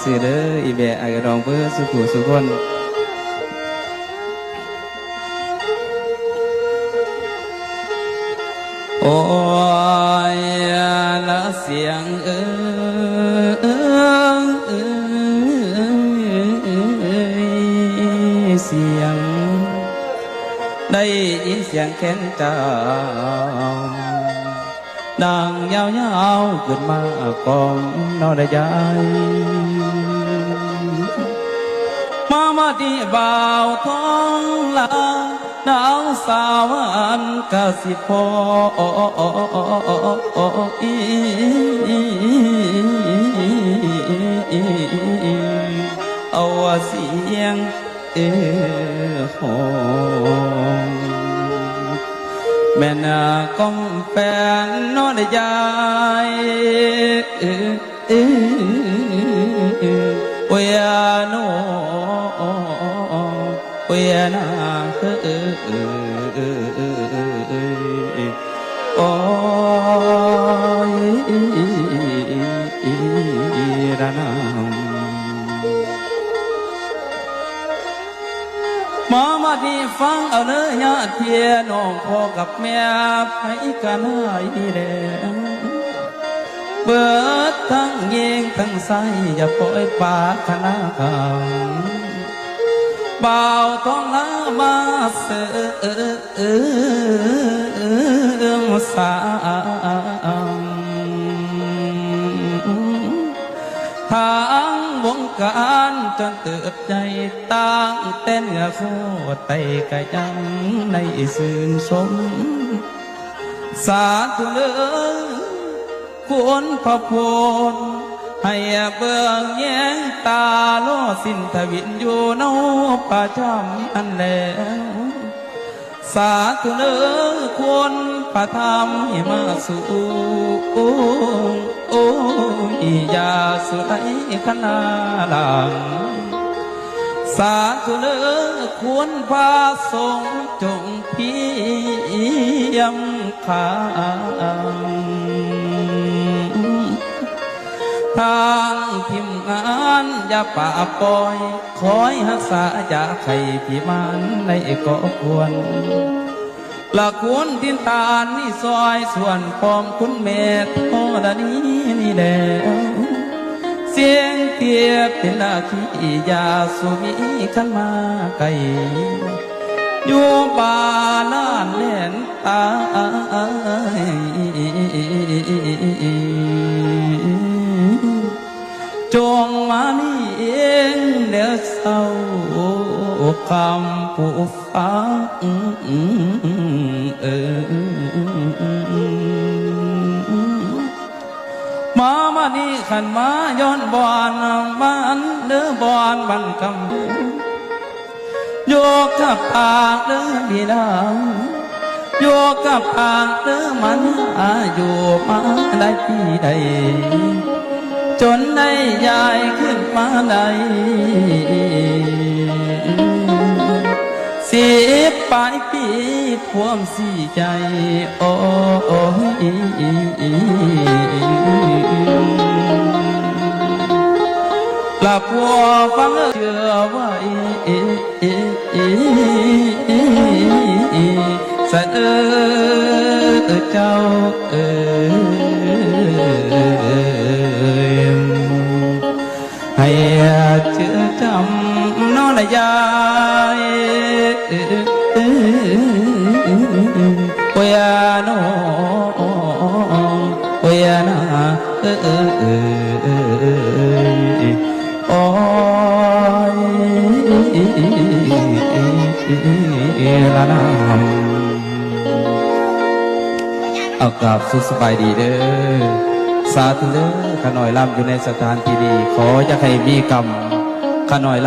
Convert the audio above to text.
ซื้อเด้ออีเบะไอ้กระดองเพื่อสุขุสุขคนโอ้ยละเสียงเสียงได้ยินเสียงแค้นเจ้าดังยาวๆขึ้นมากองนอได้ใจมาดีบ่าวท้องลานางสาวอันกะสิพอเอาเสียงหองแม่นาก้มแฟนนอนใจเวียโนเวียนาโอ้ยระนามมาดีฟังเอาเนื้อญาติเพียน้องพ่อกับแม่ให้กันให้แล้วเบิดทั้งเยิงทั้งใสอย่าปล่อยปากคณะขังบ่าวท้องละมาเสสามทางวงการจนเติบใจตั้งเต้นเหงื่อโคตรไตกะยังในสื่นสมสาธุเลือควรพระพลให้เบื้องแย้งตาล้อสิ้นทวินอยู่นอกป่าจำอันแล้วสาธุเลือควรประทำให้มาสู่โอ้ยยาสุไลขนาลังสาธุเลือควรพาทรงจงเพียมขาทางพิมงานอย่าป่าปล่อยคอยหักษาอย่าไข่พี่มันในก่อควรละควรดินตาลนี่ซอยส่วนพร้อมคุณเมธโอดานี้นี่แล้วเสียงเทียบเป็นนาทียาสุมีขันมาไกลอยู่ป่าล้านเล่นตาจงมานี่เองเดี๋ยวเศร้าคำผู้ฟังมานี่ขันมาย้อนบอนบ้านเด้อบอนบันคำโยกกับปากเด้อบีดาโยกกับปากเด้อมันอยู่มาได้ปีใดจนได้ยายขึ้นมาได้10 ปลายปีพวมสีใจโอ้ยหลับวัวฟังเชื่อไว้สะเจ้าให้เชื่อจำน้องยายเวียโนเวียนาโอ้ยละนามเอากราบสุขสบายดีเด้อสาธุเด้อขน่อยลำอยู่ในสถานที่ดีขออย่าให้มีกรรมขน่อยลำ